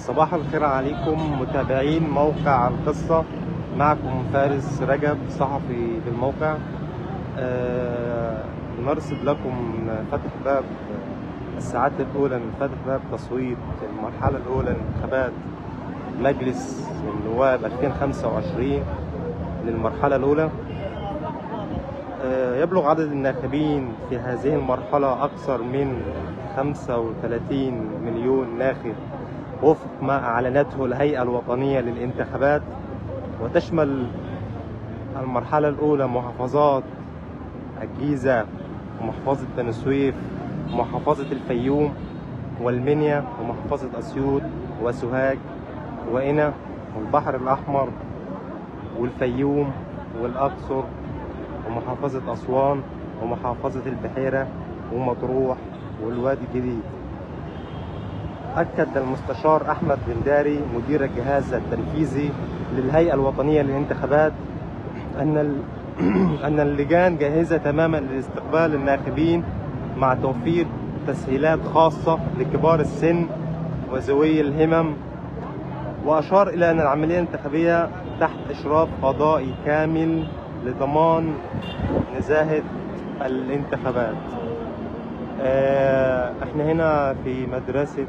صباح الخير عليكم متابعين موقع القصة. معكم فارس رجب صحفي بالموقع. نرصد لكم فتح باب الساعات الأولى من فتح باب تصويت المرحلة الأولى لانتخابات مجلس النواب 2025 للمرحلة الأولى. يبلغ عدد الناخبين في هذه المرحلة أكثر من 35 مليون ناخب وفق ما أعلنته الهيئة الوطنية للانتخابات، وتشمل المرحلة الأولى محافظات الجيزة ومحافظة بني سويف ومحافظة الفيوم والمنيا ومحافظة أسيوط وسوهاج وقنا والبحر الأحمر والفيوم والأقصر ومحافظة أسوان ومحافظة البحيرة ومطروح والوادي الجديد. أكد المستشار أحمد بن داري مدير الجهاز التنفيذي للهيئة الوطنية للانتخابات أن اللجان جاهزة تماما لاستقبال الناخبين مع توفير تسهيلات خاصة لكبار السن وذوي الهمم، وأشار إلى أن العملية الانتخابية تحت إشراف قضائي كامل لضمان نزاهة الانتخابات. احنا هنا في مدرسة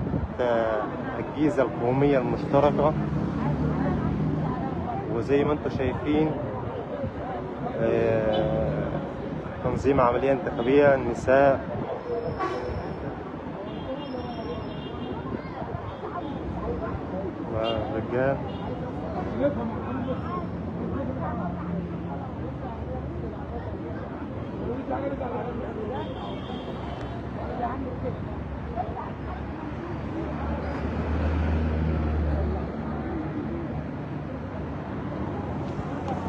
الجيزة القومية المشتركة، وزي ما انتم شايفين تنظيم عملية انتخابية النساء والرجال.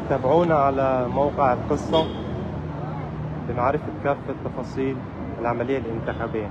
تابعونا على موقع القصة لمعرفة كافة تفاصيل العملية الانتخابية.